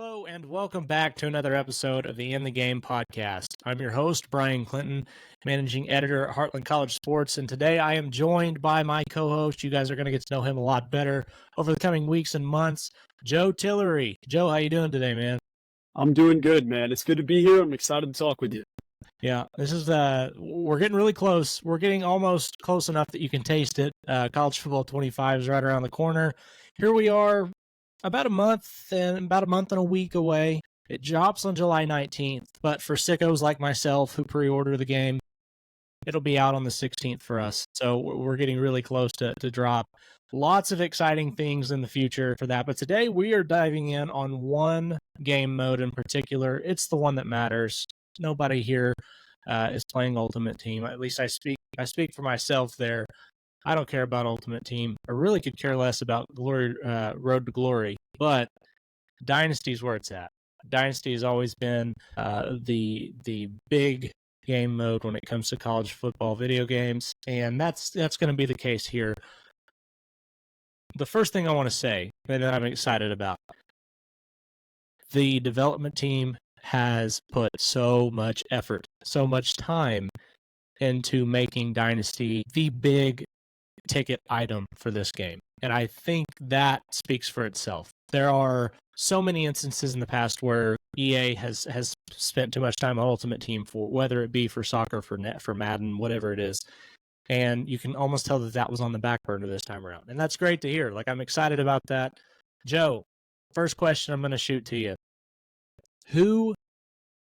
Hello and welcome back to another episode of the In the Game podcast. I'm your host, Bryan Clinton, managing editor at Heartland College Sports, and today I am joined by my co-host. You guys are going to get to know him a lot better over the coming weeks and months, Joe Tillery. Joe, how you doing today, man? I'm doing good, man. It's good to be here. I'm excited to talk with you. Yeah, this is we're getting really close. We're getting almost close enough that you can taste it. College football 25 is right around the corner. Here we are, about a month and a week away. It drops on July 19th, but for sickos like myself who pre-order the game, it'll be out on the 16th for us. So we're getting really close to drop. Lots of exciting things in the future for that. But today we are diving in on one game mode in particular. It's the one that matters. Nobody here is playing Ultimate Team. At least I speak for myself there. I don't care about Ultimate Team. I really could care less about Road to Glory, but Dynasty is where it's at. Dynasty has always been the big game mode when it comes to college football video games, and that's going to be the case here. The first thing I want to say that I'm excited about, the development team has put so much effort, so much time into making Dynasty the big ticket item for this game. And I think that speaks for itself. There are so many instances in the past where EA has spent too much time on Ultimate Team, for whether it be for soccer, for Madden, whatever it is. And you can almost tell that was on the back burner this time around. And that's great to hear. Like, I'm excited about that. Joe, first question I'm going to shoot to you. Who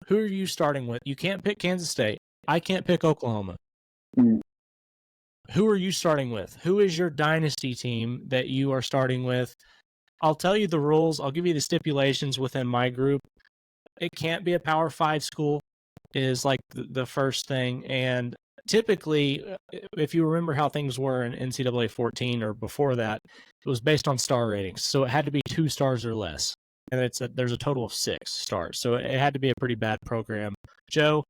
are you starting with? You can't pick Kansas State. I can't pick Oklahoma. Who are you starting with? Who is your Dynasty team that you are starting with? I'll tell you the rules. I'll give you the stipulations within my group. It can't be a Power 5 school is like the first thing. And typically, if you remember how things were in NCAA 14 or before that, it was based on star ratings. So it had to be 2 stars or less. And there's a total of 6 stars. So it had to be a pretty bad program. Joe,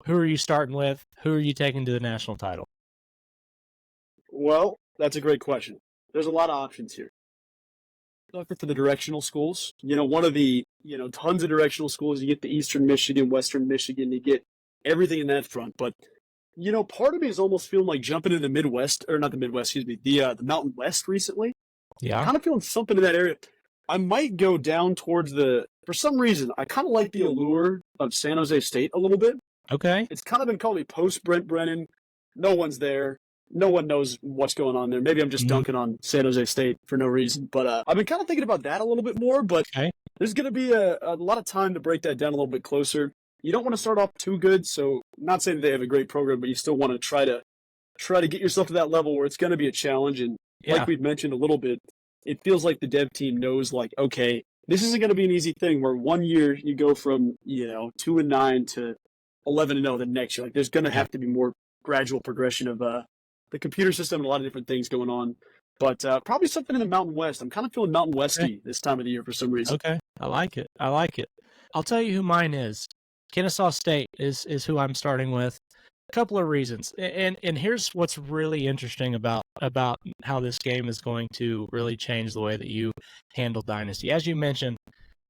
who are you starting with? Who are you taking to the national title? Well, that's a great question. There's a lot of options here. For the directional schools, one of the, tons of directional schools. You get the Eastern Michigan, Western Michigan, you get everything in that front. But, part of me is almost feeling like jumping into the Midwest, or not the Midwest, the Mountain West recently. Yeah. Kind of feeling something in that area. I might go down towards for some reason, I kind of like the allure of San Jose State a little bit. Okay. It's kind of been called me post Brent Brennan. No one's there. No one knows what's going on there. Maybe I'm just dunking on San Jose State for no reason. But I've been kind of thinking about that a little bit more. But There's going to be a lot of time to break that down a little bit closer. You don't want to start off too good. So I'm not saying they have a great program, but you still want to try to get yourself to that level where it's going to be a challenge. And like we've mentioned a little bit, it feels like the dev team knows, like, okay, this isn't going to be an easy thing where one year you go from 2-9 to 11-0 the next year. Like, there's going to have to be more gradual progression of the computer system and a lot of different things going on. But probably something in the Mountain West. I'm kind of feeling Mountain Westy this time of the year for some reason. Okay. I like it. I'll tell you who mine is. Kennesaw State is who I'm starting with. A couple of reasons. And here's what's really interesting about how this game is going to really change the way that you handle Dynasty. As you mentioned,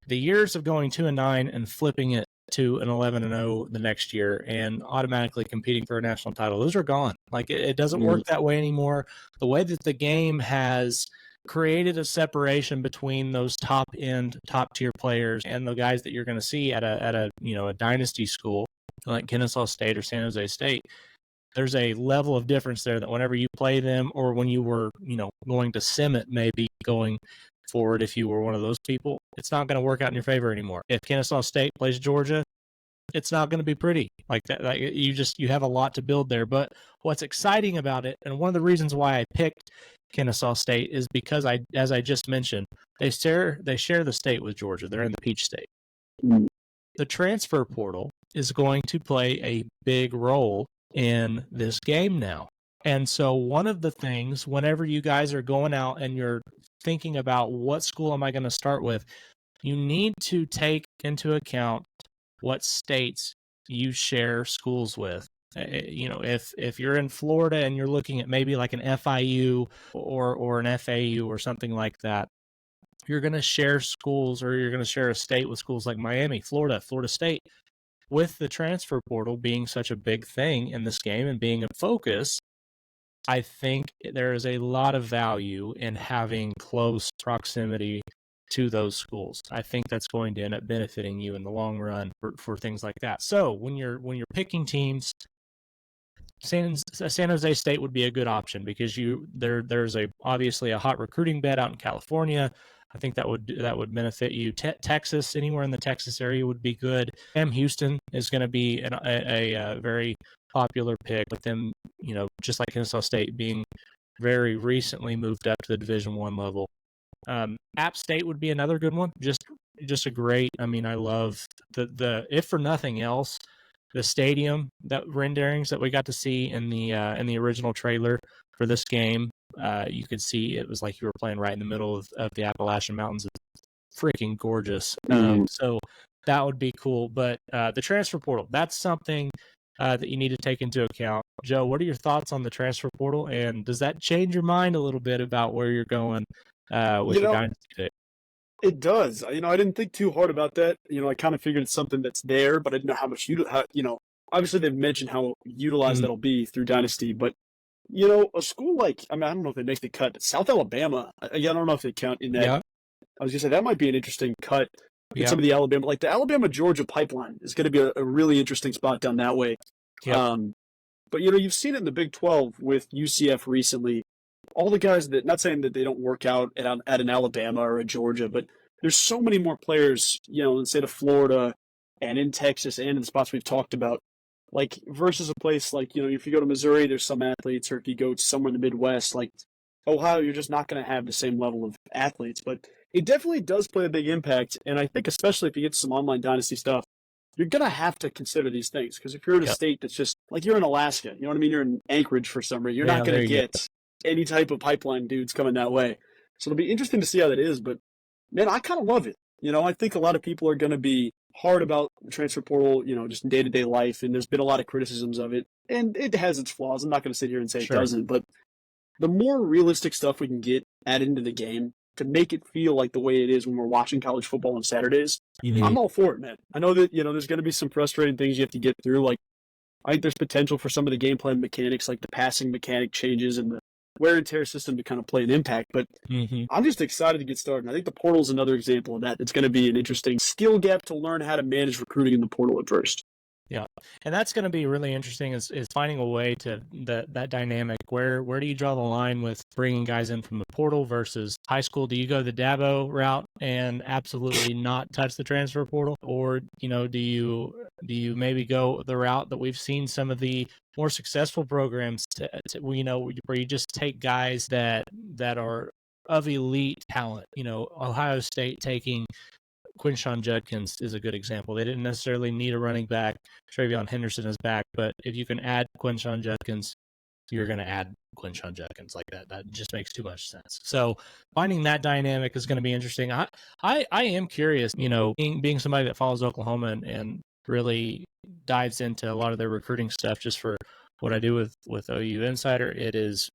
the years of going 2-9 and flipping it to an 11-0 the next year and automatically competing for a national title, those are gone. Like, it doesn't work that way anymore. The way that the game has created a separation between those top tier players and the guys that you're going to see at a Dynasty school like Kennesaw State or San Jose State, there's a level of difference there that whenever you play them, or when you were going to sim it maybe going forward, if you were one of those people, it's not going to work out in your favor anymore. If Kennesaw State plays Georgia, it's not going to be pretty like that. Like, you have a lot to build there. But what's exciting about it, and one of the reasons why I picked Kennesaw State, is because as I just mentioned, they share the state with Georgia. They're in the Peach State. The transfer portal is going to play a big role in this game now. And so one of the things, whenever you guys are going out and you're thinking about what school am I going to start with, you need to take into account what states you share schools with. If you're in Florida and you're looking at maybe like an FIU or an FAU or something like that, you're going to share schools, or you're going to share a state with schools like Miami, Florida State. With the transfer portal being such a big thing in this game and being a focus, I think there is a lot of value in having close proximity to those schools. I think that's going to end up benefiting you in the long run for things like that. So when you're picking teams, San Jose State would be a good option because there's obviously a hot recruiting bed out in California. I think that would benefit you. Texas, anywhere in the Texas area would be good. Houston is going to be a very popular pick, with them, just like Kennesaw State being very recently moved up to the Division I level. App State would be another good one. Just a great. I mean, I love the if for nothing else, the stadium renderings that we got to see in the original trailer for this game. You could see it was like you were playing right in the middle of the Appalachian Mountains. It's freaking gorgeous. So that would be cool. But the transfer portal, that's something that you need to take into account. Joe, what are your thoughts on the transfer portal? And does that change your mind a little bit about where you're going with the Dynasty pick? It does. I didn't think too hard about that. I kind of figured it's something that's there, but I didn't know how much obviously they've mentioned how utilized that'll be through Dynasty, but a school like, I don't know if they make the cut, but South Alabama, I don't know if they count in that. Yeah. I was going to say that might be an interesting cut in some of the Alabama, like the Alabama-Georgia pipeline is going to be a really interesting spot down that way. Yeah. But, you've seen it in the Big 12 with UCF recently. All the guys that, not saying that they don't work out at an Alabama or a Georgia, but there's so many more players, in the state of Florida and in Texas and in the spots we've talked about, like versus a place like, if you go to Missouri, there's some athletes, or if you go to somewhere in the Midwest, like Ohio, you're just not going to have the same level of athletes. But it definitely does play a big impact. And I think especially if you get some online Dynasty stuff, you're going to have to consider these things. Because if you're in a state that's just, like you're in Alaska, you know what I mean? You're in Anchorage for some reason. You're not going to get any type of pipeline dudes coming that way. So it'll be interesting to see how that is. But, man, I kind of love it. I think a lot of people are going to be hard about the transfer portal, just in day-to-day life, and there's been a lot of criticisms of it, and it has its flaws. I'm not going to sit here and say it doesn't, but the more realistic stuff we can get added into the game to make it feel like the way it is when we're watching college football on Saturdays, I'm all for it, man. I know that, there's going to be some frustrating things you have to get through. Like, I think there's potential for some of the game plan mechanics, like the passing mechanic changes and the wear and tear system to kind of play an impact. But I'm just excited to get started. I think the portal is another example of that. It's going to be an interesting skill gap to learn how to manage recruiting in the portal at first. Yeah, and that's going to be really interesting is finding a way to that dynamic. Where do you draw the line with bringing guys in from the portal versus high school? Do you go the Dabo route and absolutely not touch the transfer portal, or do you maybe go the route that we've seen some of the more successful programs where you just take guys that are of elite talent? Ohio State taking Quinshon Judkins is a good example. They didn't necessarily need a running back. Travion Henderson is back, but if you can add Quinshon Judkins, you're going to add Quinshon Judkins like that. That just makes too much sense. So finding that dynamic is going to be interesting. I am curious, being somebody that follows Oklahoma and really dives into a lot of their recruiting stuff just for what I do with OU Insider. It is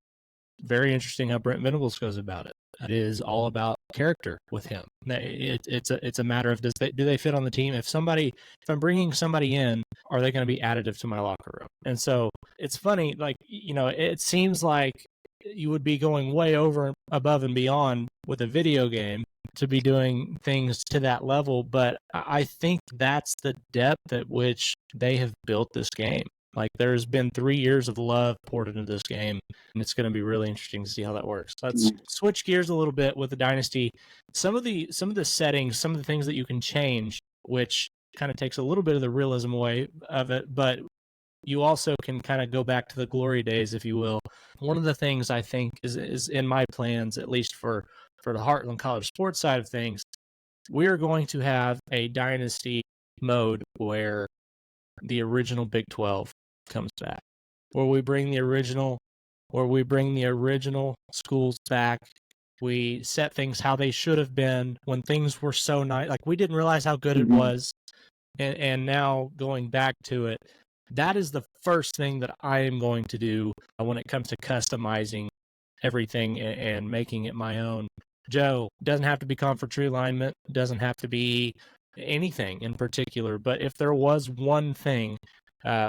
very interesting how Brent Venables goes about it. It is all about character with him. It's a matter of do they fit on the team? If I'm bringing somebody in, are they going to be additive to my locker room? And so it's funny, like it seems like you would be going way over above and beyond with a video game to be doing things to that level, but I think that's the depth at which they have built this game. Like there's been 3 years of love poured into this game, and it's going to be really interesting to see how that works. Let's switch gears a little bit with the Dynasty. Some of the settings, some of the things that you can change, which kind of takes a little bit of the realism away of it, but you also can kind of go back to the glory days, if you will. One of the things I think is in my plans, at least for the Heartland College sports side of things, we are going to have a Dynasty mode where the original Big 12 comes back, where we bring the original schools back. We set things how they should have been when things were so nice. Like we didn't realize how good it was. And now going back to it, that is the first thing that I am going to do when it comes to customizing everything and making it my own. Joe. Doesn't have to be conference realignment, doesn't have to be anything in particular. But if there was one thing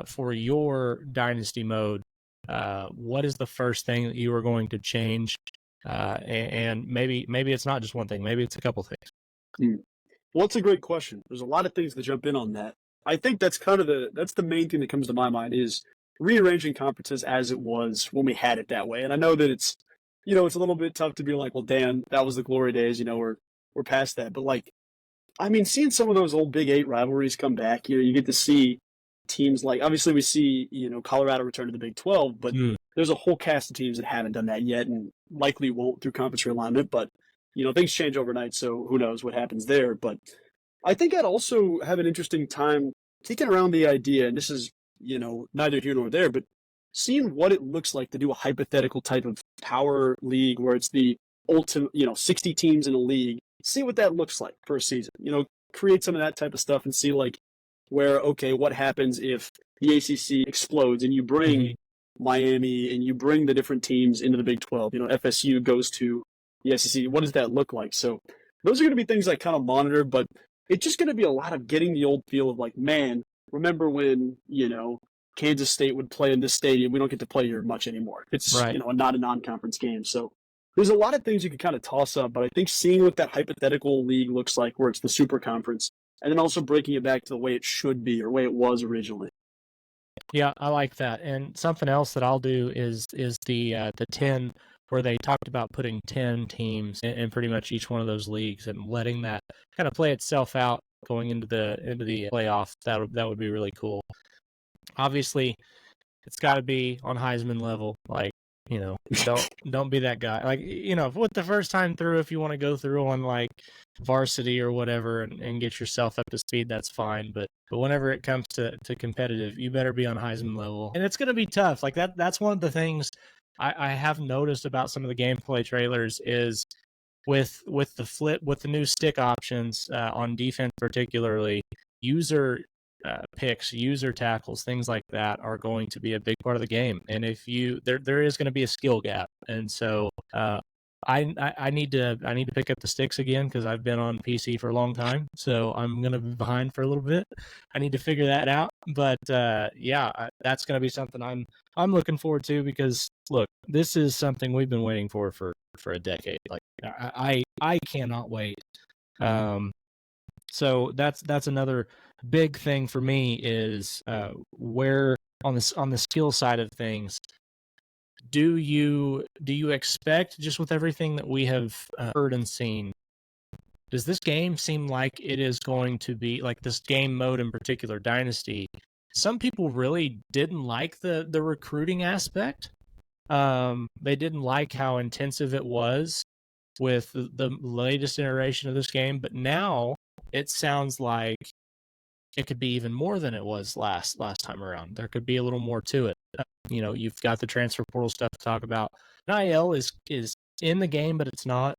for your dynasty mode, what is the first thing that you are going to change? And maybe it's not just one thing. Maybe it's a couple things. Well, it's a great question. There's a lot of things to jump in on that. I think that's kind of the main thing that comes to my mind is rearranging conferences as it was when we had it that way. And I know that it's it's a little bit tough to be like, well, Dan, that was the glory days. We're past that. But like, I mean, seeing some of those old Big Eight rivalries come back, you get to see teams like obviously we see Colorado return to the Big 12, but there's a whole cast of teams that haven't done that yet and likely won't through conference realignment. But things change overnight, so who knows what happens there. But I think I'd also have an interesting time kicking around the idea, and this is, neither here nor there, but seeing what it looks like to do a hypothetical type of power league where it's the ultimate, 60 teams in a league, see what that looks like for a season. Create some of that type of stuff and see like where, okay, what happens if the ACC explodes and you bring Miami and you bring the different teams into the Big 12, FSU goes to the SEC. What does that look like? So those are going to be things I kind of monitor, but it's just going to be a lot of getting the old feel of like, man, remember when, Kansas State would play in this stadium? We don't get to play here much anymore. It's, right. Not a non-conference game. So there's a lot of things you can kind of toss up, but I think seeing what that hypothetical league looks like where it's the super conference and then also breaking it back to the way it should be or way it was originally. Yeah, I like that. And something else that I'll do is the 10 where they talked about putting 10 teams in pretty much each one of those leagues and letting that kind of play itself out going into the playoff. That would be really cool. Obviously, it's got to be on Heisman level. Like, don't be that guy. Like, with the first time through, if you want to go through on like varsity or whatever and get yourself up to speed, that's fine. But whenever it comes to competitive, you better be on Heisman level. And it's going to be tough. Like that's one of the things I have noticed about some of the gameplay trailers is with the new stick options on defense, particularly user picks, user tackles, things like that are going to be a big part of the game. And if there is going to be a skill gap, and so I need to pick up the sticks again because I've been on PC for a long time, so I'm going to be behind for a little bit. I need to figure that out, but that's going to be something I'm looking forward to because look, this is something we've been waiting for a decade. Like I cannot wait. So that's another big thing for me is where on the skill side of things. Do you expect, just with everything that we have heard and seen, does this game seem like it is going to be, like this game mode in particular, Dynasty, some people really didn't like the recruiting aspect. They didn't like how intensive it was with the latest iteration of this game, but now it sounds like it could be even more than it was last time around. There could be a little more to it. You've got the transfer portal stuff to talk about. NIL is in the game, but it's not.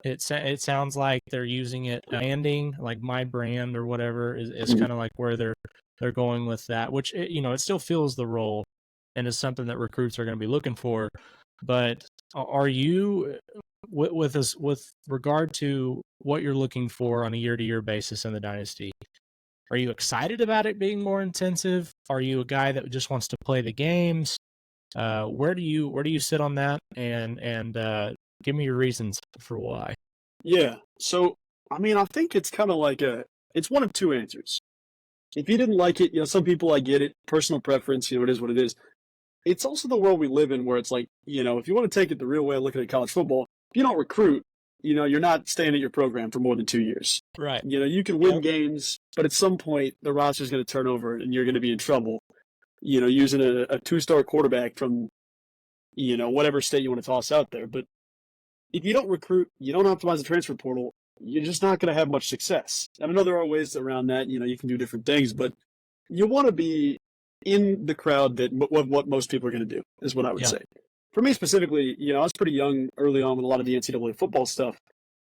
It sounds like they're using it branding, like my brand or whatever is kind of like where they're going with that, which it still fills the role and is something that recruits are going to be looking for. But are you with regard to what you're looking for on a year-to-year basis in the Dynasty? Are you excited about it being more intensive? Are you a guy that just wants to play the games? Where do you sit on that? And give me your reasons for why. Yeah. So, I mean, I think it's kind of like it's one of two answers. If you didn't like it, some people, I get it, personal preference, it is what it is. It's also the world we live in where it's like, if you want to take it the real way of looking at college football, if you don't recruit, you're not staying at your program for more than 2 years. Right. You can win games, but at some point the roster is going to turn over and you're going to be in trouble. Using a 2-star quarterback from, whatever state you want to toss out there. But if you don't recruit, you don't optimize the transfer portal, you're just not going to have much success. And I know there are ways around that. You can do different things, but you want to be in the crowd that what most people are going to do is what I would say. For me specifically, I was pretty young early on with a lot of the NCAA football stuff.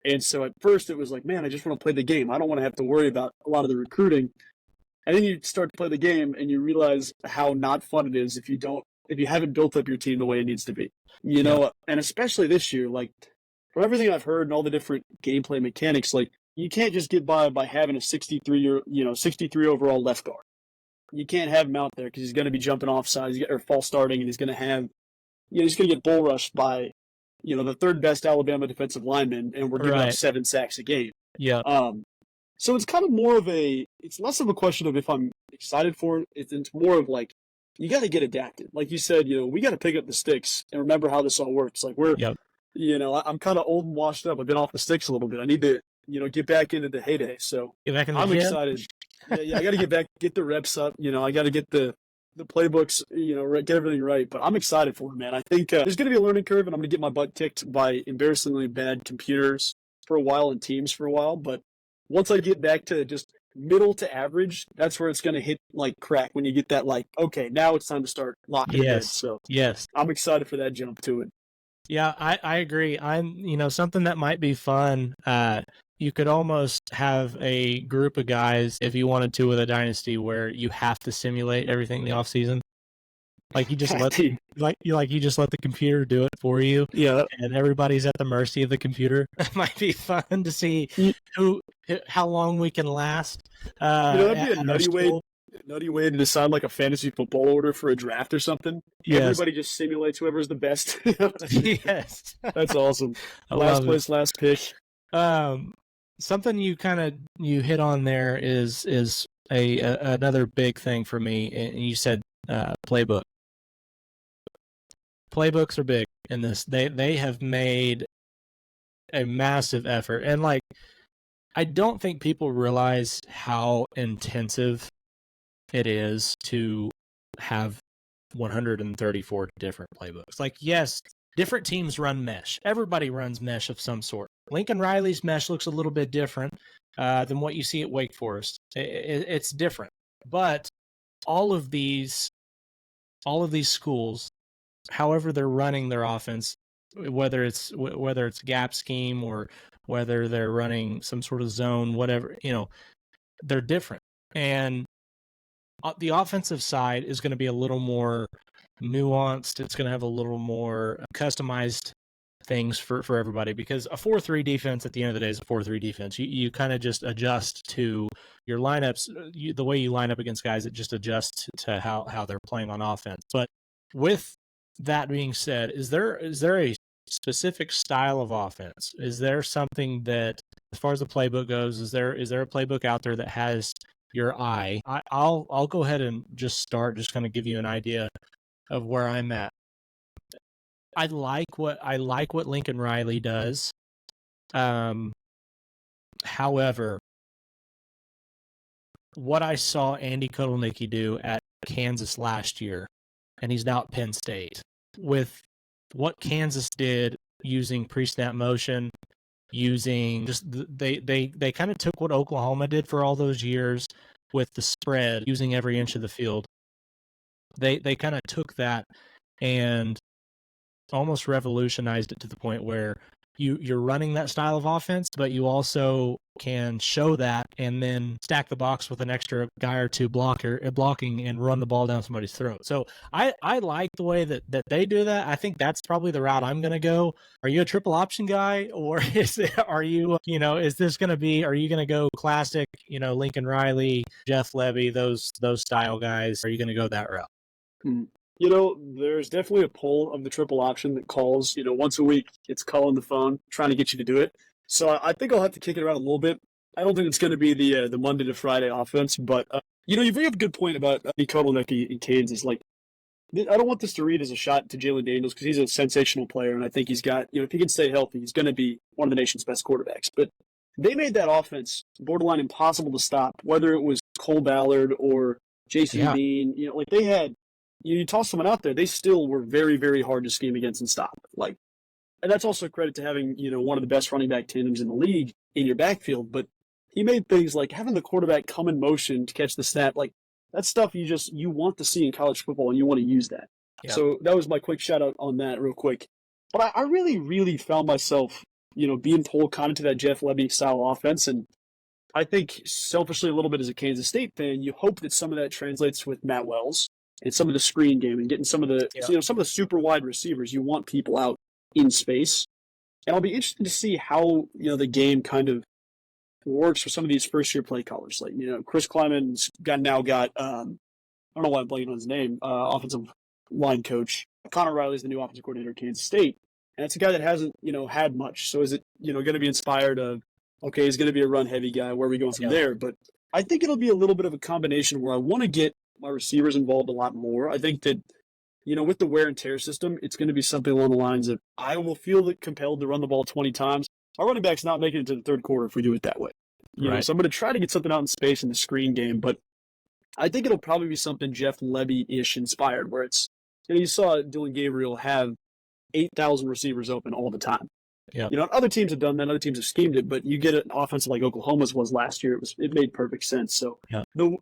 And so at first it was like, man, I just want to play the game. I don't want to have to worry about a lot of the recruiting. And then you start to play the game and you realize how not fun it is if you haven't built up your team the way it needs to be. And especially this year, like from everything I've heard and all the different gameplay mechanics, like you can't just get by having a 63 overall left guard. You can't have him out there because he's going to be jumping offside or false starting, and he's going to have, he's going to get bull rushed by, the third best Alabama defensive lineman, and we're giving up 7 sacks a game. Yeah. So it's kind of more of it's less of a question of if I'm excited for it. It's more of like, you got to get adapted. Like you said, we got to pick up the sticks and remember how this all works. Like I'm kind of old and washed up. I've been off the sticks a little bit. I need to, get back into the heyday. So I'm excited. Yeah, I got to get the reps up. I got to get the playbooks, get everything right. But I'm excited for it, man. I think there's going to be a learning curve, and I'm going to get my butt kicked by embarrassingly bad computers for a while and teams for a while. But once I get back to just middle to average, that's where it's going to hit like crack when you get that okay, now it's time to start locking in. So I'm excited for that jump to it. Yeah, I agree. I'm, something that might be fun. You could almost have a group of guys, if you wanted to, with a dynasty where you have to simulate everything in the off season. Like you just let you just let the computer do it for you. Yeah, and everybody's at the mercy of the computer. It might be fun to see how long we can last. That'd be a nutty way to decide like a fantasy football order for a draft or something. Yes. Everybody just simulates whoever's the best. Yes, that's awesome. Last place, last pick. Something you hit on there is another big thing for me. And you said playbook. Playbooks are big in this. They have made a massive effort, and I don't think people realize how intensive it is to have 134 different playbooks. Yes, different teams run mesh. Everybody runs mesh of some sort. Lincoln Riley's mesh looks a little bit different than what you see at Wake Forest. It's different, but all of these schools, however they're running their offense, whether it's gap scheme or whether they're running some sort of zone, whatever, they're different. And the offensive side is going to be a little more nuanced. It's going to have a little more customized things for everybody, because a 4-3 defense at the end of the day is a 4-3 defense. You kind of just adjust to your lineups, the way you line up against guys. It just adjusts to how they're playing on offense. But with that being said, is there a specific style of offense? Is there something that, as far as the playbook goes, is there a playbook out there that has your eye? I'll go ahead and just kind of give you an idea of where I'm at. I like what Lincoln Riley does. However, what I saw Andy Kotelnicki do at Kansas last year, and he's now at Penn State, with what Kansas did using pre-snap motion, using just they kind of took what Oklahoma did for all those years with the spread, using every inch of the field. They kind of took that and almost revolutionized it to the point where you're running that style of offense, but you also can show that and then stack the box with an extra guy or two blocking and run the ball down somebody's throat. So I like the way that they do that. I think that's probably the route I'm going to go. Are you a triple option guy, or are you going to go classic, Lincoln Riley, Jeff Levy, those style guys? Are you going to go that route? There's definitely a pull of the triple option that calls, once a week. It's calling the phone, trying to get you to do it. So I think I'll have to kick it around a little bit. I don't think it's going to be the Monday to Friday offense, but, you have a good point about Kotelnicki in Kansas. I don't want this to read as a shot to Jalen Daniels, because he's a sensational player, and I think he's got, if he can stay healthy, he's going to be one of the nation's best quarterbacks. But they made that offense borderline impossible to stop, whether it was Cole Ballard or Jason Bean. They had, you toss someone out there, they still were very, very hard to scheme against and stop. And that's also a credit to having, one of the best running back tandems in the league in your backfield. But he made things like having the quarterback come in motion to catch the snap. That's stuff you want to see in college football, and you want to use that. Yeah. So that was my quick shout out on that real quick. But I really, really found myself, being pulled kind of to that Jeff Levy style offense. And I think selfishly a little bit as a Kansas State fan, you hope that some of that translates with Matt Wells and some of the screen game and getting some of the, some of the super wide receivers. You want people out in space. And I'll be interested to see how, the game kind of works for some of these first year play callers. Like, Chris Kleiman's now got, I don't know why I'm blanking on his name, offensive line coach. Connor Riley's the new offensive coordinator at Kansas State. And it's a guy that hasn't, had much. So is it, going to be inspired of, okay, he's going to be a run heavy guy. Where are we going from there? But I think it'll be a little bit of a combination where I want to get my receivers involved a lot more. I think that, with the wear and tear system, it's going to be something along the lines of I will feel compelled to run the ball 20 times. Our running back's not making it to the third quarter if we do it that way. So I'm going to try to get something out in space in the screen game, but I think it'll probably be something Jeff Lebby-ish inspired, where it's, you saw Dylan Gabriel have 8,000 receivers open all the time. Yeah. Other teams have done that, other teams have schemed it, but you get an offense like Oklahoma's was last year, it made perfect sense. So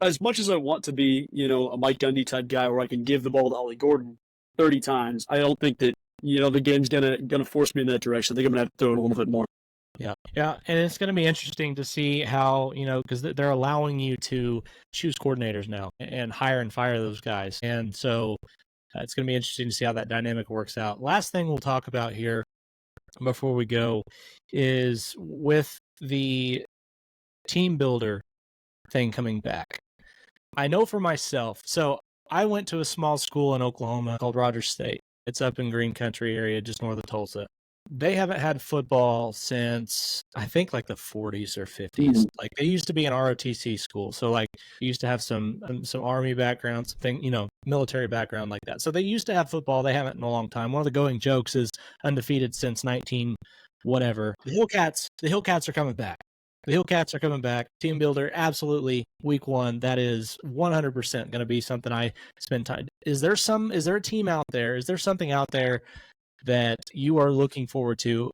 as much as I want to be, a Mike Gundy type guy where I can give the ball to Ollie Gordon 30 times, I don't think that, the game's gonna force me in that direction. I think I'm gonna have to throw it a little bit more. Yeah. And it's going to be interesting to see how, because they're allowing you to choose coordinators now and hire and fire those guys. And so it's going to be interesting to see how that dynamic works out. Last thing we'll talk about here before we go is with the team builder thing coming back. I know for myself, so I went to a small school in Oklahoma called Rogers State. It's up in Green Country area, just north of Tulsa. They haven't had football since I think like the 40s or 50s. Like they used to be an ROTC school, so like you used to have some Army background, something military background like that. So they used to have football. They haven't in a long time. One of the going jokes is undefeated since 19 whatever. The Hillcats are coming back. The Hillcats are coming back. Team builder, absolutely. Week 1, that is 100% going to be something I spend time. Is there a team out there? Is there something out there that you are looking forward to?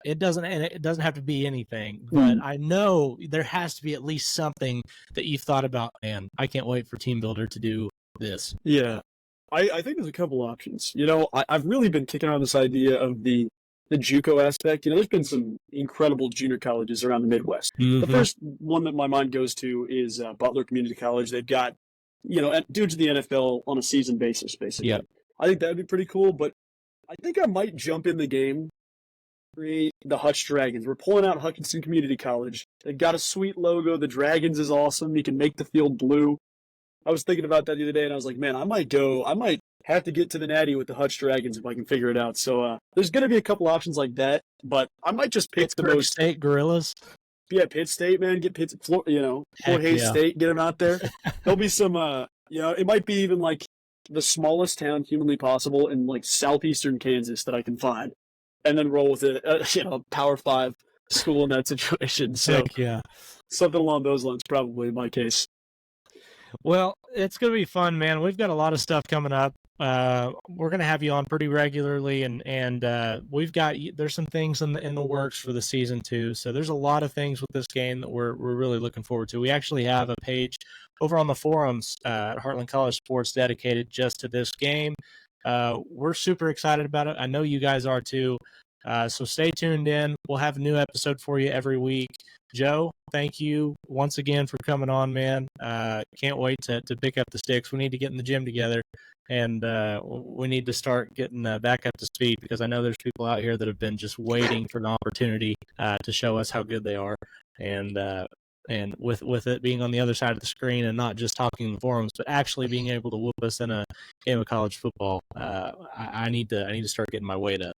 It doesn't have to be anything, but I know there has to be at least something that you've thought about. Man, I can't wait for Team Builder to do this. Yeah, I think there's a couple options. I've really been kicking around this idea of the JUCO aspect. There's been some incredible junior colleges around the Midwest. The first one that my mind goes to is Butler Community College. They've got, dudes in the NFL on a season basis, basically. Yeah. I think that would be pretty cool, but I think I might jump in the game, create the Hutch Dragons. We're pulling out Hutchinson Community College. They've got a sweet logo. The Dragons is awesome. You can make the field blue. I was thinking about that the other day, and I was like, man, I might have to get to the Natty with the Hutch Dragons if I can figure it out. So there's going to be a couple options like that, but I might just pick the most State Gorillas. Yeah, Pitt State, man. Get Pitt, Fort Hays State. Get them out there. There'll be some, it might be even like the smallest town humanly possible in like southeastern Kansas that I can find, and then roll with it. Power 5 school in that situation. So something along those lines, probably in my case. Well, it's going to be fun, man. We've got a lot of stuff coming up. We're going to have you on pretty regularly, and there's some things in the works for the season too. So there's a lot of things with this game that we're really looking forward to. We actually have a page over on the forums at Heartland College Sports dedicated just to this game. We're super excited about it. I know you guys are too. So stay tuned in. We'll have a new episode for you every week. Joe, thank you once again for coming on, man. Can't wait to pick up the sticks. We need to get in the gym together, and we need to start getting back up to speed, because I know there's people out here that have been just waiting for an opportunity to show us how good they are. And with it being on the other side of the screen and not just talking in the forums, but actually being able to whoop us in a game of college football, I need to start getting my weight up.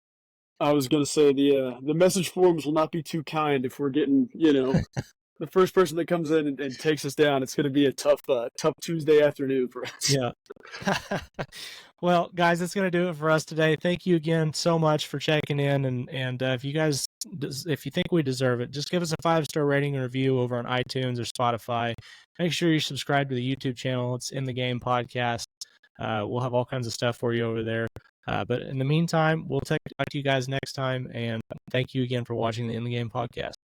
I was going to say the message forums will not be too kind if we're getting, the first person that comes in and takes us down. It's going to be a tough Tuesday afternoon for us. Yeah. Well, guys, that's going to do it for us today. Thank you again so much for checking in. And if you think we deserve it, just give us a 5-star rating and review over on iTunes or Spotify. Make sure you subscribe to the YouTube channel. It's In the Game Podcast. We'll have all kinds of stuff for you over there. But in the meantime, we'll talk to you guys next time. And thank you again for watching the In the Game Podcast.